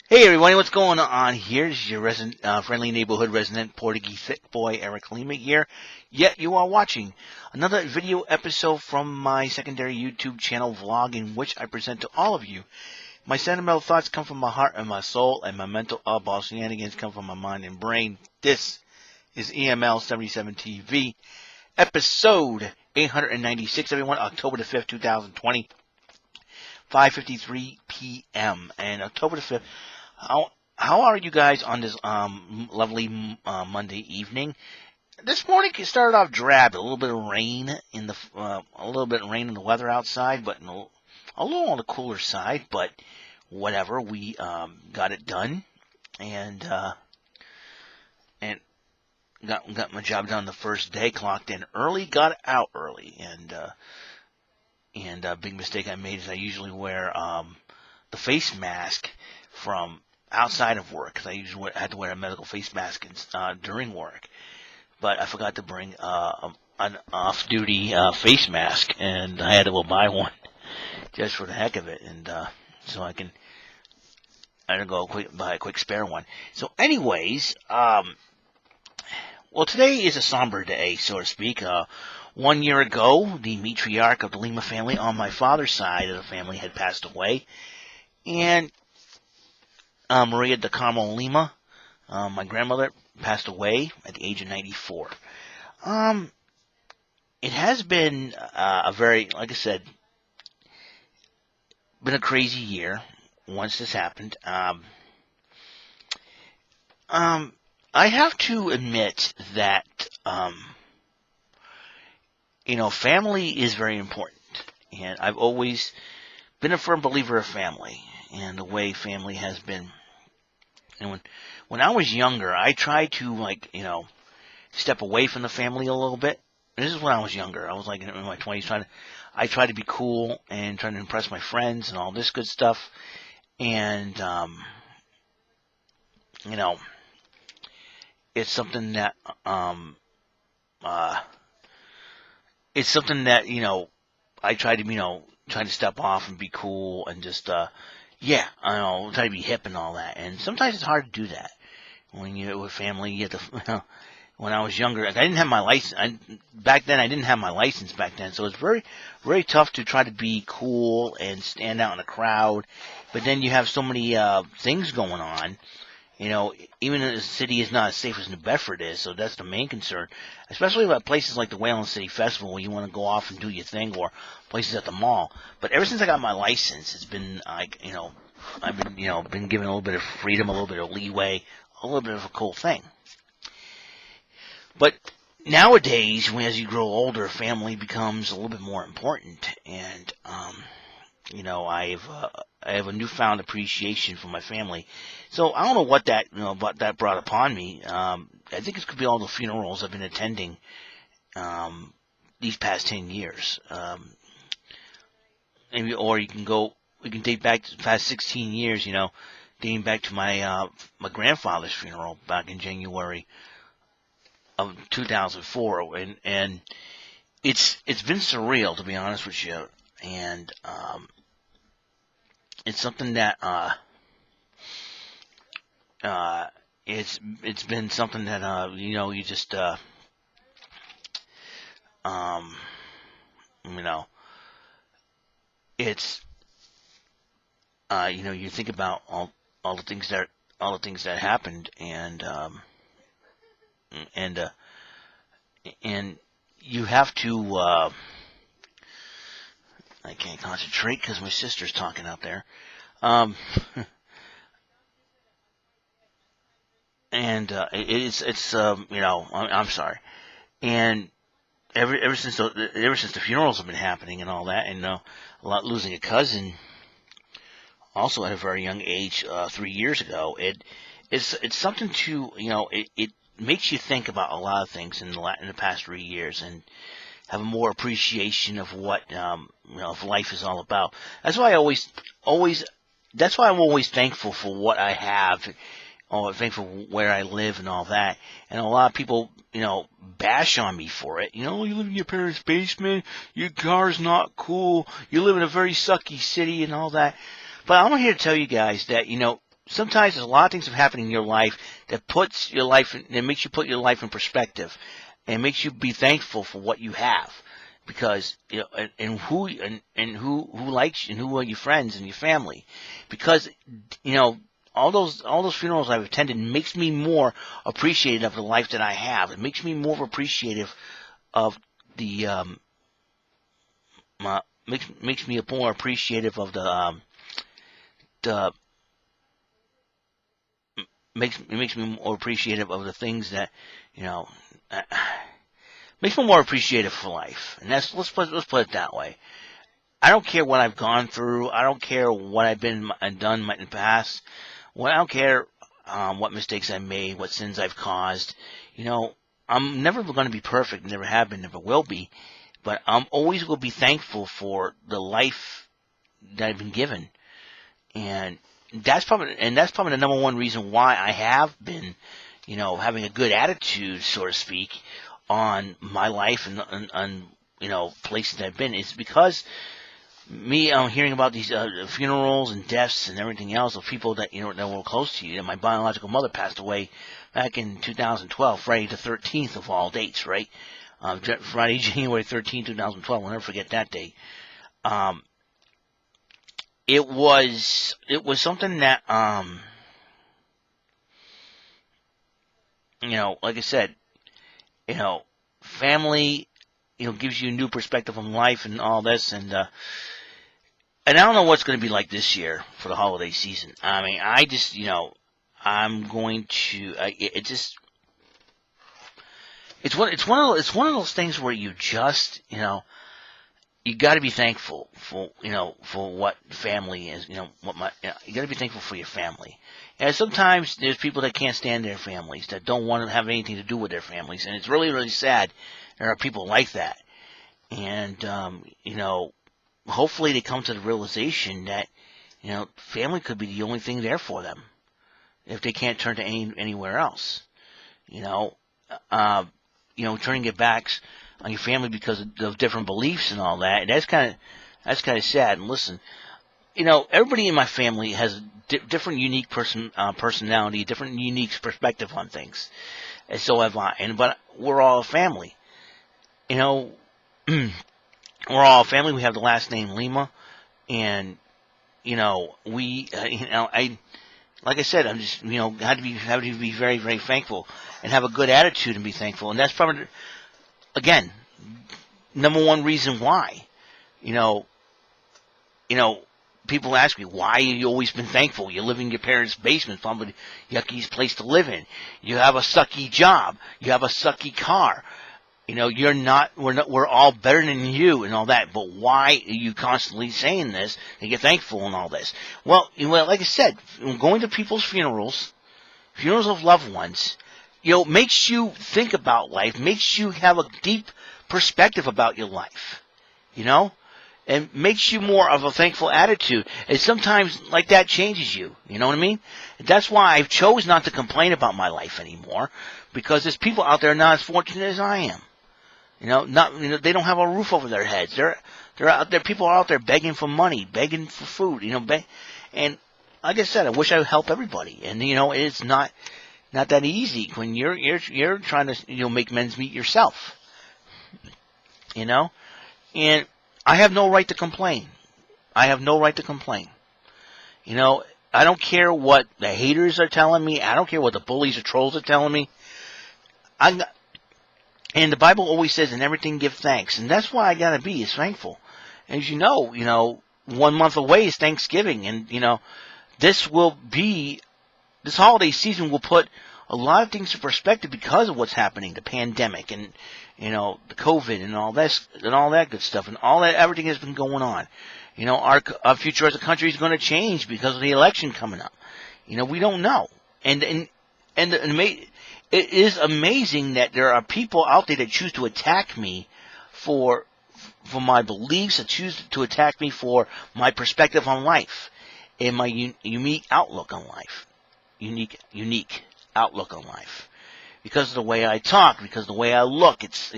Hey everybody, what's going on here? This is your resident, friendly neighborhood resident Portuguese thick boy Eric Lima here. Yet you are watching another video episode from my secondary YouTube channel vlog in which I present to all of you. My sentimental thoughts come from my heart and my soul, and my mental oddball shenanigans come from my mind and brain. This is EML77 TV, episode 896, everyone, October the 5th, 2020. 5:53 p.m. and October the 5th. How are you guys on this lovely Monday evening? This morning it started off drab, a little bit of rain in the weather outside, but a little on the cooler side. But whatever, we got it done, and got my job done the first day. Clocked in early, got out early, and a big mistake I made is I usually wear the face mask from outside of work, because I usually had to wear a medical face mask during work. But I forgot to bring an off-duty face mask, and I had to go buy one just for the heck of it, and so I had to go buy a quick spare one. So anyways, well, today is a somber day, so to speak. 1 year ago, the matriarch of the Lima family on my father's side of the family had passed away, and Maria de Carmel Lima, my grandmother, passed away at the age of 94. It has been a very, like I said, been a crazy year once this happened. I have to admit that, family is very important, and I've always been a firm believer of family and the way family has been. And when I was younger, I tried to, step away from the family a little bit. This is when I was younger. I was in my 20s. I tried to be cool and trying to impress my friends and all this good stuff. And, it's something that, I tried to, try to step off and be cool and just, try to be hip and all that. And sometimes it's hard to do that when you're with family. You have to, when I was younger, I didn't have my license. Back then, I didn't have my license back then. So it's very, very tough to try to be cool and stand out in a crowd. But then you have so many things going on. Even the city is not as safe as New Bedford is, so that's the main concern. Especially about places like the Whalen City Festival, where you want to go off and do your thing, or places at the mall. But ever since I got my license, it's been I've been given a little bit of freedom, a little bit of leeway, a little bit of a cool thing. But nowadays, as you grow older, family becomes a little bit more important, and I have a newfound appreciation for my family. So I don't know what that brought upon me. I think it could be all the funerals I've been attending these past 10 years. Or we can date back to the past 16 years, dating back to my grandfather's funeral back in January of 2004, and it's been surreal, to be honest with you, and it's something that it's been something that you just it's you think about all the things that happened, and you have to I can't concentrate because my sister's talking out there. I'm sorry. And ever since the funerals have been happening and all that, and losing a cousin also at a very young age 3 years ago, it's something to it makes you think about a lot of things in the past 3 years, and have a more appreciation of what of life is all about. That's why that's why I'm always thankful for what I have, or thankful where I live and all that. And a lot of people, bash on me for it. You live in your parents' basement, your car's not cool, you live in a very sucky city and all that. But I'm here to tell you guys that, sometimes there's a lot of things that happen in your life that puts your life, that makes you put your life in perspective, and makes you be thankful for what you have, because and who likes you, and who are your friends and your family, because all those funerals I've attended makes me more appreciative of the life that I have. It makes me more appreciative of the makes me more appreciative of the makes me more appreciative of the things that makes me more appreciative for life. And let's put it that way. I don't care what I've gone through. I don't care what I've been and done in the past. I don't care what mistakes I made, what sins I've caused. I'm never going to be perfect. Never have been. Never will be. But I'm always going to be thankful for the life that I've been given, and that's probably the number one reason why I have been, having a good attitude, so to speak, on my life and places I've been. It's because me hearing about these funerals and deaths and everything else of people that that were close to you. My biological mother passed away back in 2012, Friday the 13th of all dates, right? Friday, January 13th, 2012. I'll never forget that date. It was something that like I said, family, gives you a new perspective on life and all this, and I don't know what's going to be like this year for the holiday season. I mean, I just, I'm going to, it's one of those things where you just, you got to be thankful for, for what family is, you got to be thankful for your family. And sometimes there's people that can't stand their families, that don't want to have anything to do with their families, and it's really, really sad. There are people like that. And, hopefully they come to the realization that, family could be the only thing there for them if they can't turn to anywhere else. Turning your backs on your family because of different beliefs and all that, that's kind of sad. And listen, everybody in my family has different unique personality, different unique perspective on things, and so have I. But we're all a family. We're all a family. We have the last name Lima, and we, like I said, I'm just, have to be very, very thankful and have a good attitude and be thankful, and that's probably, again, number one reason why, people ask me, why have you always been thankful? You live in your parents' basement, probably the yuckiest place to live in. You have a sucky job. You have a sucky car. We're all better than you and all that, but why are you constantly saying this and you're thankful and all this? Well, like I said, going to people's funerals of loved ones, makes you think about life, makes you have a deep perspective about your life, and makes you more of a thankful attitude. And sometimes like that changes you, you know what I mean? That's why I've chose not to complain about my life anymore, because there's people out there not as fortunate as I am. They don't have a roof over their heads. They're out there. People are out there begging for money, begging for food. And like I said, I wish I would help everybody. And it's not that easy when you're trying to make ends meet yourself. And I have no right to complain. I don't care what the haters are telling me. I don't care what the bullies or trolls are telling me. And the Bible always says, in everything give thanks. And that's why I got to be is thankful. As 1 month away is Thanksgiving. And, this holiday season will put a lot of things in perspective because of what's happening, the pandemic and, the COVID and all that good stuff and everything has been going on. Our future as a country is going to change because of the election coming up. We don't know. And it is amazing that there are people out there that choose to attack me for my beliefs, that choose to attack me for my perspective on life and my unique outlook on life. Unique outlook on life. Because of the way I talk, because of the way I look, it's,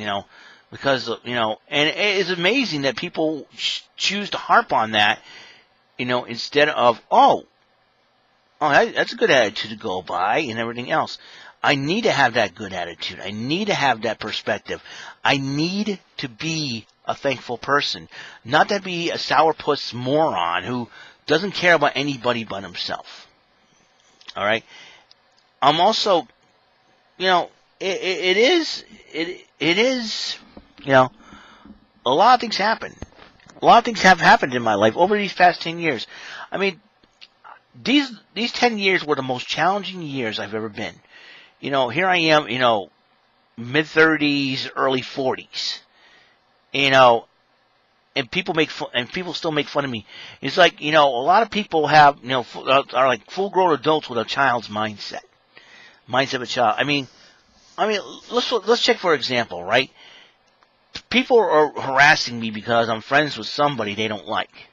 because of, and it is amazing that people choose to harp on that, instead of, Oh, that's a good attitude to go by and everything else. I need to have that good attitude. I need to have that perspective. I need to be a thankful person, not to be a sourpuss moron who doesn't care about anybody but himself. All right. I'm also, it is, you know, a lot of things happen. A lot of things have happened in my life over these past 10 years. I mean, these 10 years were the most challenging years I've ever been. Here I am, mid 30s, early 40s. And people people still make fun of me. It's like, a lot of people have, are like full-grown adults with a child's mindset of a child. I mean, let's check for example, right? People are harassing me because I'm friends with somebody they don't like.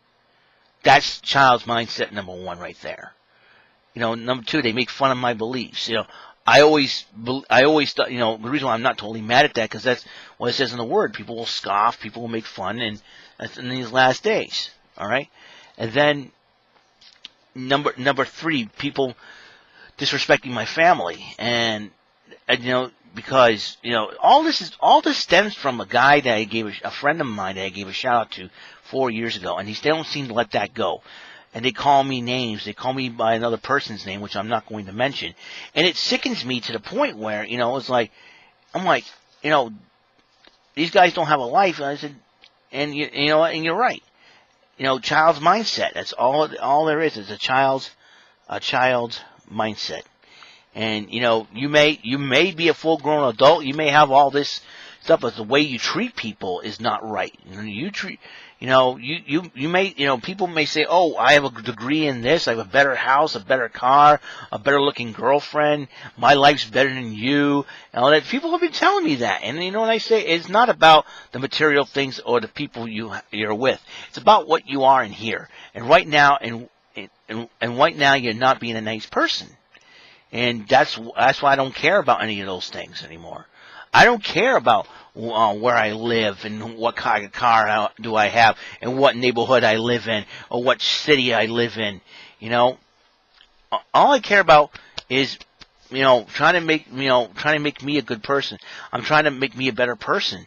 That's child's mindset number one right there. Number two, they make fun of my beliefs. I always thought, the reason why I'm not totally mad at that, because that's what it says in the Word. People will scoff, people will make fun, and that's in these last days. All right, and then number three, people disrespecting my family, and because all this stems from a guy that I gave a friend of mine that I gave a shout out to 4 years ago, and they don't seem to let that go. And they call me names. They call me by another person's name, which I'm not going to mention. And it sickens me to the point where, it's like, I'm like, these guys don't have a life. And I said, and and you're right. Child's mindset. That's all there is a child's mindset. And, you may be a full-grown adult. You may have all this stuff, but the way you treat people is not right. People may say, oh, I have a degree in this, I have a better house, a better car, a better looking girlfriend, my life's better than you, and all that. People have been telling me that, and what I say, it's not about the material things or the people you're with. It's about what you are in here. And right now, and right now, you're not being a nice person. And that's why I don't care about any of those things anymore. I don't care about where I live and what kind of car do I have and what neighborhood I live in or what city I live in. All I care about is trying to make me a good person. I'm trying to make me a better person.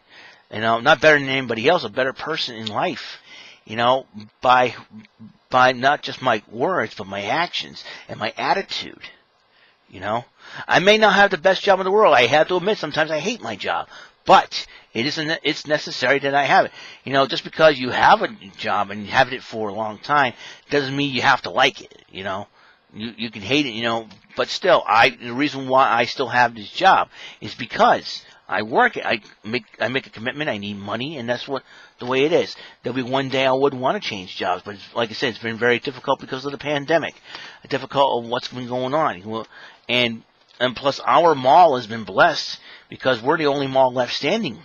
Not better than anybody else, a better person in life. By not just my words but my actions and my attitude. I may not have the best job in the world. I have to admit, sometimes I hate my job, but it's necessary that I have it. Just because you have a job and you have it for a long time doesn't mean you have to like it. You can hate it, but still, the reason why I still have this job is because I work it. I make a commitment. I need money, and that's the way it is. There'll be one day I would want to change jobs, but like I said, it's been very difficult because of the pandemic. Difficult of what's been going on, and plus our mall has been blessed because we're the only mall left standing.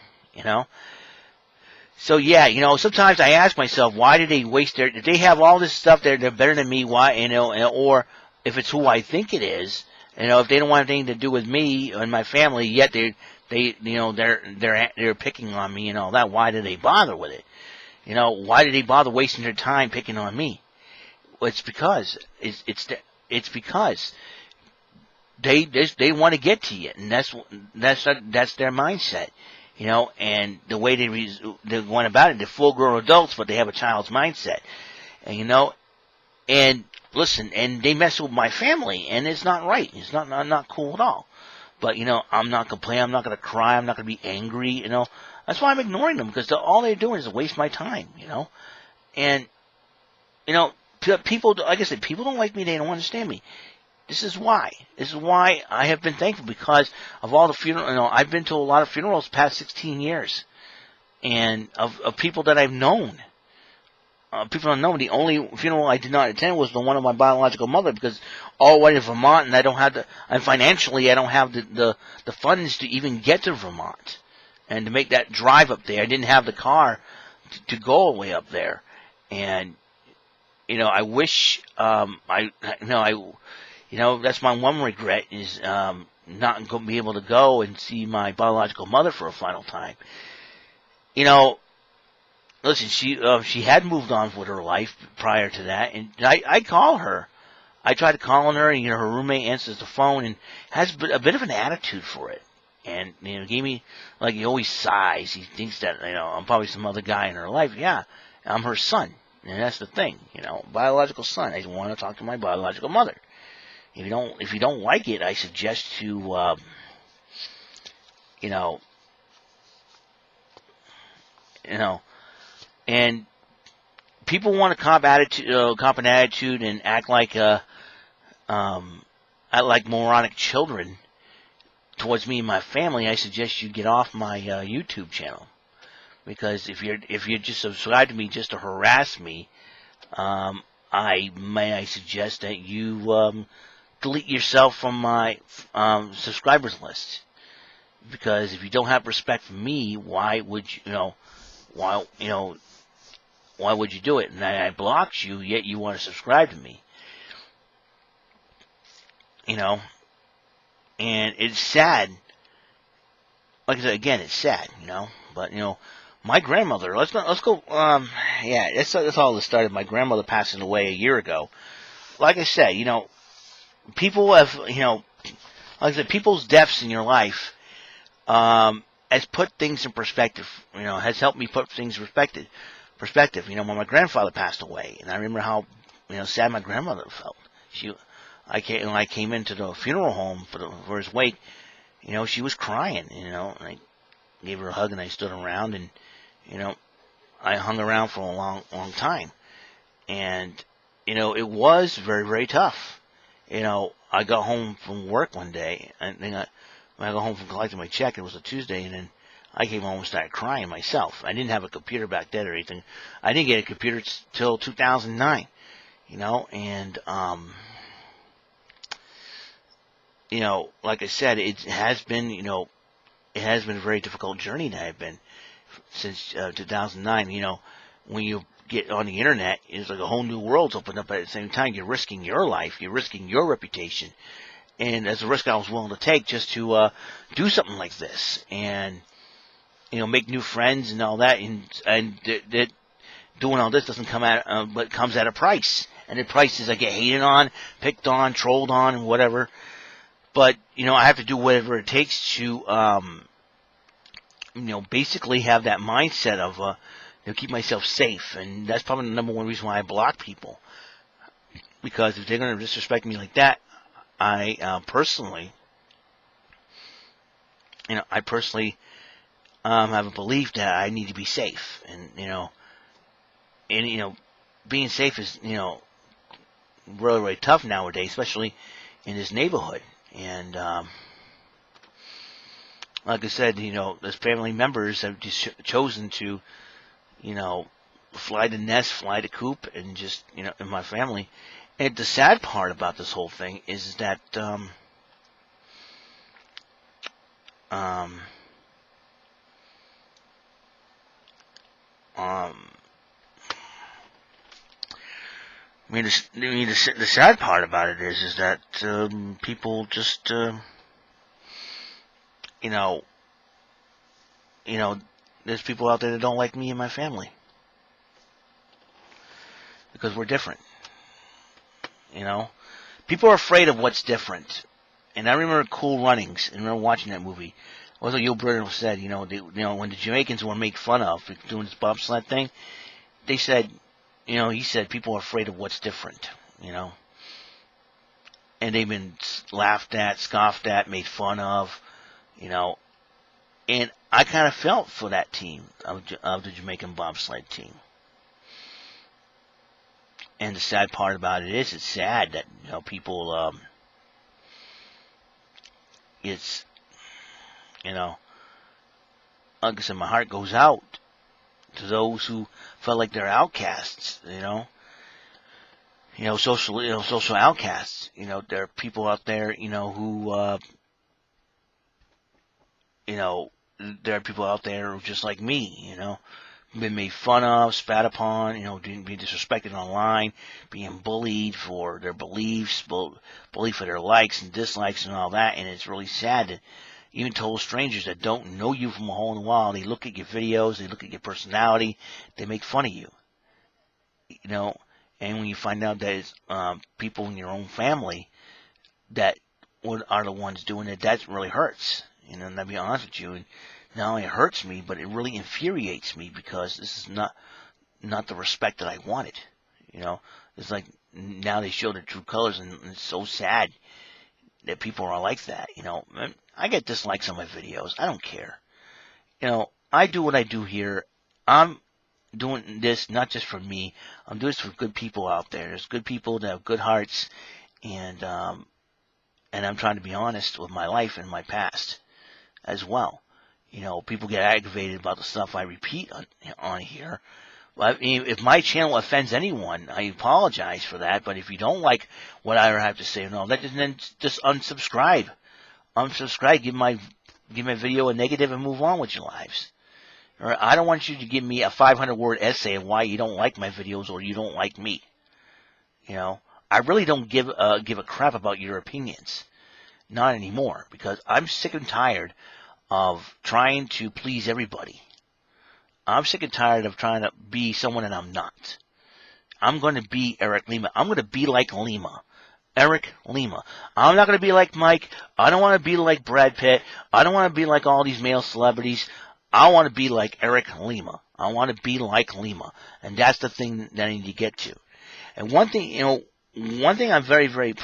So yeah, sometimes I ask myself, why did they waste if they have all this stuff they're better than me, why, or if it's who I think it is, if they don't want anything to do with me and my family, yet they're picking on me and all that, why do they bother with it? Why do they bother wasting their time picking on me? Well, it's because they want to get to you, and that's their mindset. And the way they went about it, they're full-grown adults, but they have a child's mindset. And, and listen, and they mess with my family, and it's not right. It's not cool at all. But, I'm not complaining. I'm not going to cry. I'm not going to be angry, That's why I'm ignoring them, because all they're doing is waste my time, And, people, like I said, people don't like me. They don't understand me. This is why. This is why I have been thankful, because of all the funerals. I've been to a lot of funerals the past 16 years, and of people that I've known. People don't know. The only funeral I did not attend was the one of my biological mother, because all the way to Vermont, and I don't have and financially I don't have the funds to even get to Vermont, and to make that drive up there. I didn't have the car to go all the way up there, and I wish that's my one regret is not going to be able to go and see my biological mother for a final time. Listen, she had moved on with her life prior to that, and I call her I tried calling her, and her roommate answers the phone and has a bit of an attitude for it. And gave me, like, he always sighs. He thinks that I'm probably some other guy in her life. Yeah, I'm her son, and that's the thing. Biological son. I want to talk to my biological mother. If you don't like it, I suggest to and people want to cop an attitude and act like moronic children towards me and my family. I suggest you get off my YouTube channel, because if you're just subscribed to me just to harass me, I suggest that you delete yourself from my subscribers list, because if you don't have respect for me, why would why would you do it? And I blocked you, yet you want to subscribe to me. And it's sad. Like I said, again, it's sad, But my grandmother. Let's go. That's all that started. My grandmother passing away a year ago. Like I said, people have, like I said, people's deaths in your life has put things in perspective. Has helped me put things in perspective. When my grandfather passed away, and I remember how sad my grandmother felt. I came into the funeral home for his wake. She was crying. And I gave her a hug, and I stood around, and I hung around for a long time. And it was very, very tough. I got home from work one day, and when I got home from collecting my check, it was a Tuesday, and then I came home and started crying myself. I didn't have a computer back then or anything. I didn't get a computer till 2009. And like I said, it has been a very difficult journey that I've been since 2009. When you get on the internet, it's like a whole new world's opened up. At the same time, you're risking your life, you're risking your reputation, and that's a risk I was willing to take just to do something like this, and make new friends and all that, and that doing all this doesn't come at, but comes at a price, and the price is I get hated on, picked on, trolled on, and whatever. But I have to do whatever it takes to basically have that mindset of keep myself safe, and that's probably the number one reason why I block people. Because if they're going to disrespect me like that, I personally have a belief that I need to be safe, and being safe is really, really tough nowadays, especially in this neighborhood. And like I said, as family members have just chosen to, fly the nest, fly the coop, and just, in my family. And the sad part about this whole thing is that, I mean, the sad part about it is that people just, there's people out there that don't like me and my family because we're different. People are afraid of what's different. And I remember Cool Runnings, and I remember watching that movie. Also, Yul Brynner said, when the Jamaicans were made fun of for doing this bobsled thing, they said, he said people are afraid of what's different, and they've been laughed at, scoffed at, made fun of, and I kind of felt for that team of the Jamaican bobsled team. And the sad part about it is, it's sad that people, it's, like I said, my heart goes out to those who felt like they're outcasts, social outcasts. There are people out there, who, there are people out there who just like me, been made fun of, spat upon, being disrespected online, being bullied for their beliefs, bullied for their likes and dislikes and all that. And it's really sad that even total strangers that don't know you from a hole in the wall, they look at your videos, they look at your personality, they make fun of you, And when you find out that it's people in your own family that are the ones doing it, that really hurts. You know, and I'll be honest with you. And not only it hurts me, but it really infuriates me, because this is not the respect that I wanted. You know, it's like now they show their true colors, and it's so sad that people are like that. You know, I get dislikes on my videos. I don't care. You know, I do what I do here. I'm doing this not just for me. I'm doing this for good people out there. There's good people that have good hearts, and I'm trying to be honest with my life and my past as well. You know, people get aggravated about the stuff I repeat on here. I mean, if my channel offends anyone, I apologize for that. But if you don't like what I have to say, no, then just unsubscribe. Unsubscribe. Give my video a negative and move on with your lives. Or I don't want you to give me a 500-word essay of why you don't like my videos or you don't like me. You know, I really don't give a crap about your opinions. Not anymore, because I'm sick and tired of trying to please everybody. I'm sick and tired of trying to be someone that I'm not. I'm going to be Eric Lima. I'm going to be like Lima. Eric Lima. I'm not going to be like Mike. I don't want to be like Brad Pitt. I don't want to be like all these male celebrities. I want to be like Eric Lima. I want to be like Lima. And that's the thing that I need to get to. And one thing I'm very, very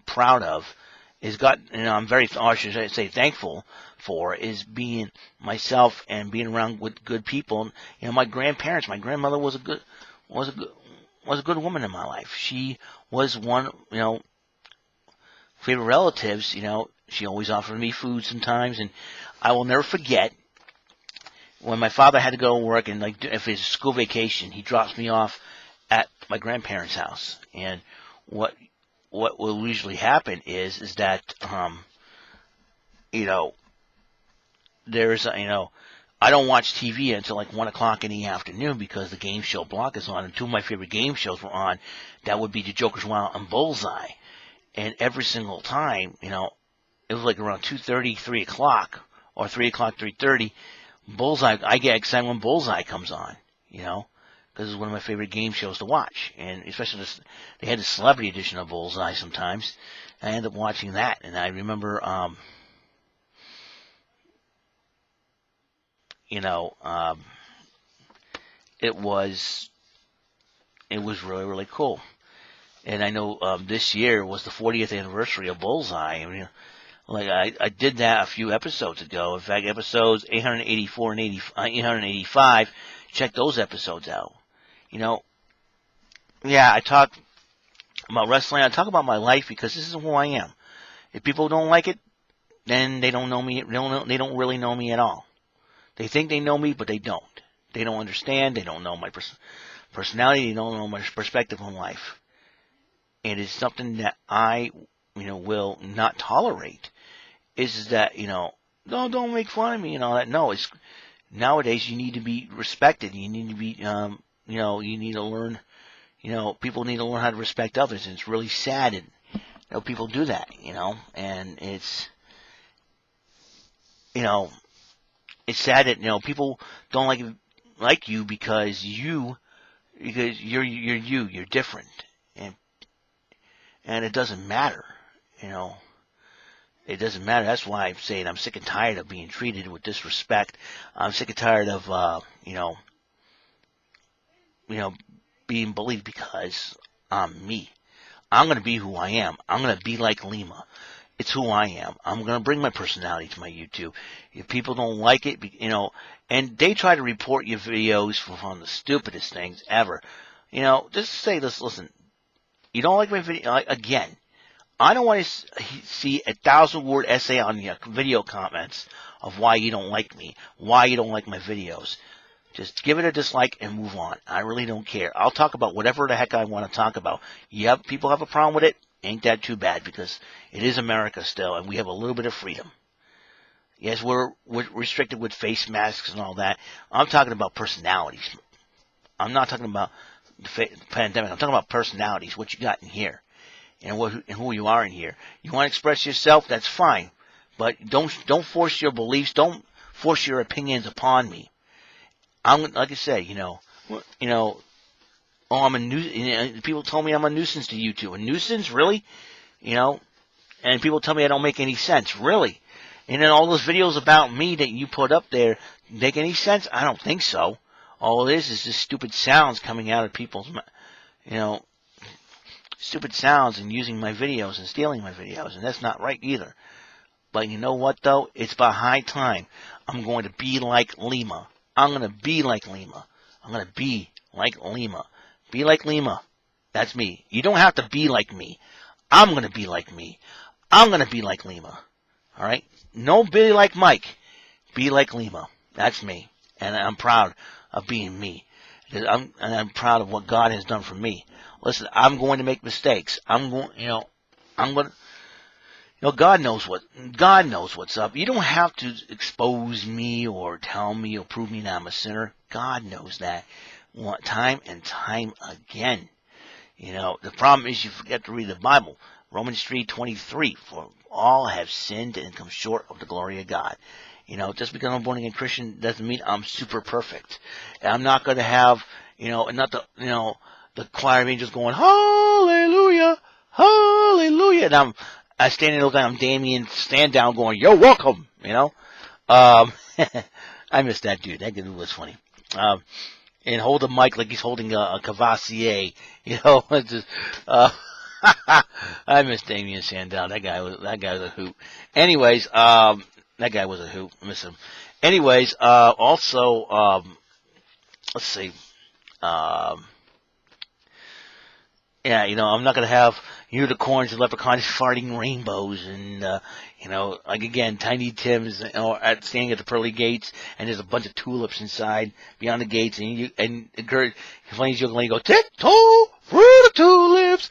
proud of I'm very, or I should say thankful for, is being myself and being around with good people. You know, my grandmother was a good woman in my life. She was one, you know, favorite relatives. You know, she always offered me food sometimes, and I will never forget when my father had to go to work, and like if it's school vacation, he drops me off at my grandparents' house. And what will usually happen is that you know, there's I don't watch TV until like 1 o'clock in the afternoon, because the game show block is on, and two of my favorite game shows were on. That would be The Joker's Wild and Bullseye. And every single time, you know, it was like around 2:30, 3 o'clock, or 3 o'clock, 3:30. Bullseye, I get excited when Bullseye comes on, you know, because it's one of my favorite game shows to watch. And especially they had the celebrity edition of Bullseye sometimes. I end up watching that, and I remember, it was really, really cool. And I know this year was the 40th anniversary of Bullseye. I mean, like I did that a few episodes ago. In fact, episodes 884 and 885, check those episodes out. You know, yeah, I talk about wrestling. I talk about my life, because this is who I am. If people don't like it, then they don't know me. They don't really know me at all. They think they know me, but they don't. They don't understand. They don't know my personality. They don't know my perspective on life. And it's something that I, will not tolerate. Is that, no, don't make fun of me and all that. No, it's nowadays you need to be respected. You need to be, you need to learn, people need to learn how to respect others. And it's really sad that, people do that, and it's, it's sad that, people don't like you because you're different. And it doesn't matter, It doesn't matter. That's why I'm saying I'm sick and tired of being treated with disrespect. I'm sick and tired of, being bullied because I'm me. I'm going to be who I am. I'm going to be like Lima. It's who I am. I'm going to bring my personality to my YouTube. If people don't like it, and they try to report your videos from the stupidest things ever. Just say this, listen, you don't like my video, again, I don't want to see 1,000-word essay on your video comments of why you don't like me, why you don't like my videos. Just give it a dislike and move on. I really don't care. I'll talk about whatever the heck I want to talk about. Yep, people have a problem with it. Ain't that too bad, because it is America still, and we have a little bit of freedom. Yes, we're restricted with face masks and all that. I'm talking about personalities. I'm not talking about the pandemic. I'm talking about personalities, what you got in here, and who you are in here. You want to express yourself, that's fine, but don't force your beliefs. Don't force your opinions upon me. Like I said, Oh, I'm a people tell me I'm a nuisance to YouTube. A nuisance, really? You know, and people tell me I don't make any sense, really. And then all those videos about me that you put up there make any sense? I don't think so. All it is just stupid sounds coming out of people's, you know, stupid sounds and using my videos and stealing my videos, and that's not right either. But you know what, though? It's about high time. I'm going to be like Lima. I'm going to be like Lima. I'm going to be like Lima. Be like Lima. That's me. You don't have to be like me. I'm going to be like me. I'm going to be like Lima. All right? No be like Mike. Be like Lima. That's me. And I'm proud of being me. I'm proud of what God has done for me. Listen, I'm going to make mistakes. I'm going to, God knows what's up. You don't have to expose me or tell me or prove me that I'm a sinner. God knows that. Time and time again. The problem is you forget to read the Bible. Romans 3:23, for all have sinned and come short of the glory of God. Just because I'm a born again Christian doesn't mean I'm super perfect. And I'm not going to have, not the choir of angels going, hallelujah, hallelujah. And I stand there looking like I'm Damien Sandow going, you're welcome, I miss that dude. That dude was funny. And hold the mic like he's holding a Cavassier, just, I miss Damien Sandow. That guy was a hoot. Anyways, that guy was a hoot. I miss him. Anyways, also, let's see. Yeah, I'm not going to have unicorns and leprechauns farting rainbows and, like again, Tiny Tim's standing at the pearly gates and there's a bunch of tulips inside beyond the gates and Kurt explains young lady go, tick-toe, fruit of tulips,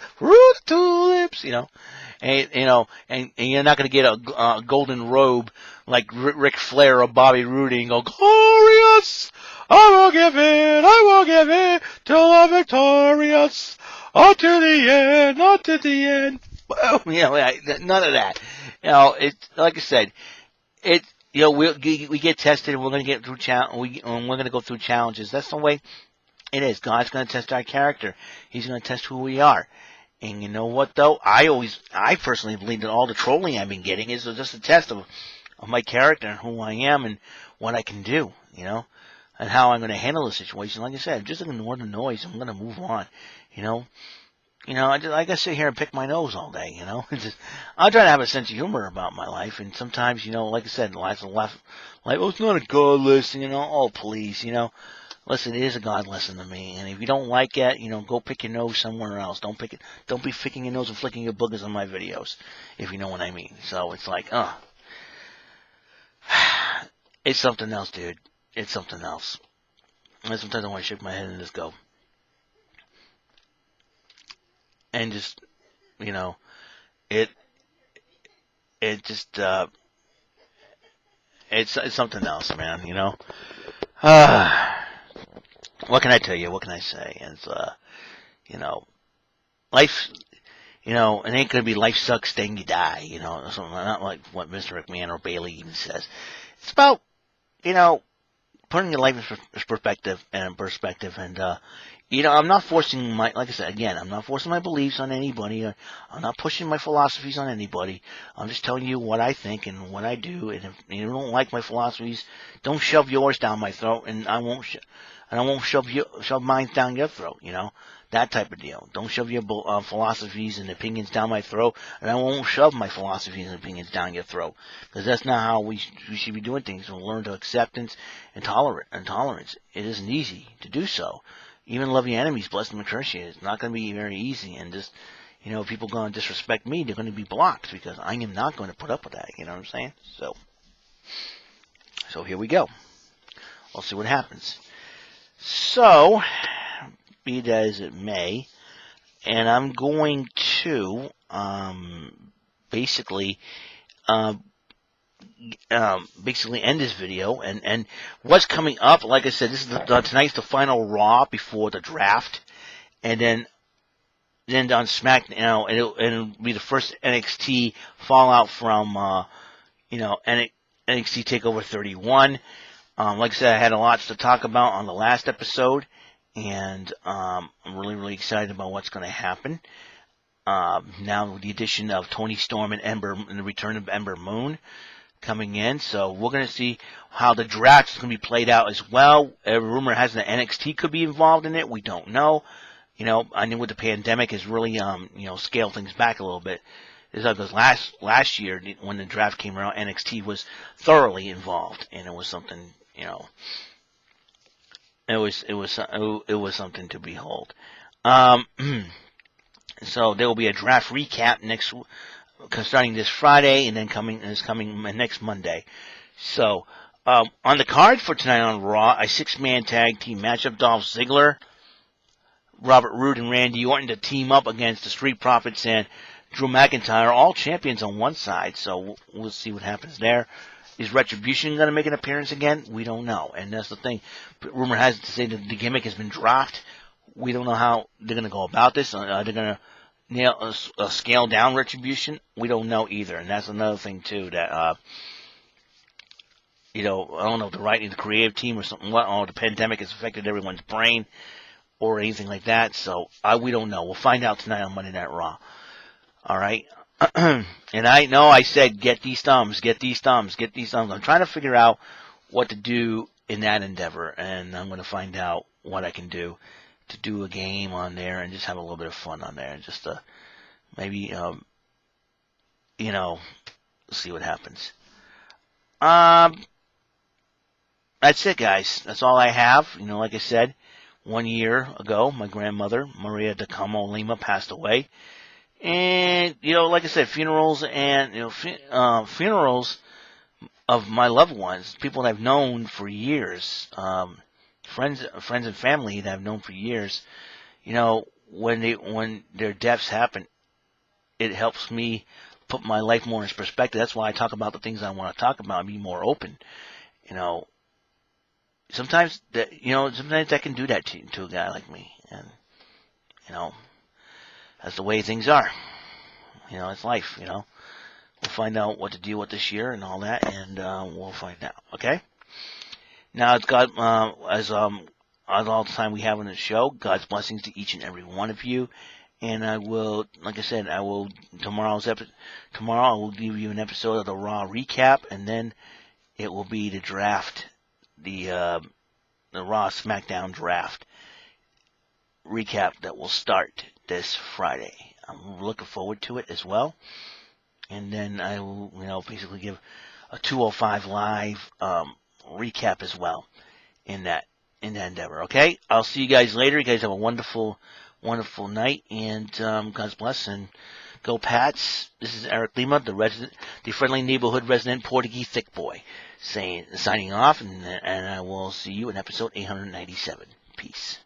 and, and you're not going to get a golden robe like Ric Flair or Bobby Roode and go, glorious, I will give it till I'm victorious. On to the end. Well, none of that. It's like I said. We get tested, and we're going to get through we're going to go through challenges. That's the way it is. God's going to test our character. He's going to test who we are. And you know what, though? I personally believe that all the trolling I've been getting is just a test of my character and who I am and what I can do. And how I'm going to handle the situation. Like I said, just ignore the noise. I'm going to move on. I gotta sit here and pick my nose all day, I try to have a sense of humor about my life, and sometimes, like I said, life's like, oh, it's not a God lesson, oh, please, listen, it is a God lesson to me, and if you don't like it, go pick your nose somewhere else. Don't be picking your nose and flicking your boogers on my videos, if you know what I mean. So it's like, it's something else, dude. It's something else. And sometimes I want to shake my head and just go. And just, it just, it's something else, man, what can I tell you? What can I say? It's, life, it ain't gonna be life sucks, then you die, something not like what Mr. McMahon or Bailey even says. It's about, putting your life in perspective, and, I'm not forcing like I said, again, I'm not forcing my beliefs on anybody. I'm not pushing my philosophies on anybody. I'm just telling you what I think and what I do. And if you don't like my philosophies, don't shove yours down my throat, and I won't shove mine down your throat. That type of deal. Don't shove your philosophies and opinions down my throat, and I won't shove my philosophies and opinions down your throat, because that's not how we should be doing things. We'll learn to acceptance and tolerance. It isn't easy to do so. Even love your enemies, bless them and curse you. It's not going to be very easy, and just, if people are going to disrespect me, they're going to be blocked, because I am not going to put up with that. You know what I'm saying? So here we go. We'll see what happens. So, be that as it may, and I'm going to basically end this video, and what's coming up. Like I said, this is tonight's the final Raw before the draft, and then on SmackDown, it'll be the first NXT fallout from NXT TakeOver 31. Like I said, I had a lot to talk about on the last episode, and I'm really, really excited about what's going to happen. Now with the addition of Tony Storm and Ember, and the return of Ember Moon coming in, so we're going to see how the draft is going to be played out as well. A rumor has that NXT could be involved in it. We don't know. I know with the pandemic has really, scaled things back a little bit. Because last year when the draft came around, NXT was thoroughly involved, and it was something, it was something to behold. So there will be a draft recap starting this Friday, and then coming next Monday. So on the card for tonight on Raw, a 6-man tag team matchup: Dolph Ziggler, Robert Roode, and Randy Orton to team up against the Street Profits and Drew McIntyre, all champions on one side. So we'll see what happens there. Is Retribution going to make an appearance again? We don't know, and that's the thing. Rumor has it to say that the gimmick has been dropped. We don't know how they're going to go about this. Are they going to nail a scale down Retribution? We don't know either, and that's another thing too. That I don't know if the writing, the creative team, or something. The pandemic has affected everyone's brain, or anything like that. So we don't know. We'll find out tonight on Monday Night Raw. All right. And I know I said get these thumbs. I'm trying to figure out what to do in that endeavor, and I'm going to find out what I can do to do a game on there and just have a little bit of fun on there, and just maybe see what happens. That's it, guys. That's all I have. Like I said, 1 year ago, my grandmother, Maria de Como Lima, passed away. And, like I said, funerals and, funerals of my loved ones, people that I've known for years, friends and family that I've known for years, when their deaths happen, it helps me put my life more in perspective. That's why I talk about the things I want to talk about and be more open. Sometimes that can do that to a guy like me, and, that's the way things are. It's life, We'll find out what to deal with this year and all that, and we'll find out, okay? Now, it's God, as all the time we have on the show, God's blessings to each and every one of you. And I will, like I said, tomorrow I will give you an episode of the Raw recap, and then it will be the draft, the Raw SmackDown draft recap that will start this Friday. I'm looking forward to it as well. And then I will, basically give a 205 live recap as well in that endeavor. Okay, I'll see you guys later. You guys have a wonderful, wonderful night, and God's bless, and go Pats. This is Eric Lima, the friendly neighborhood resident Portuguese thick boy, signing off, and I will see you in episode 897. Peace.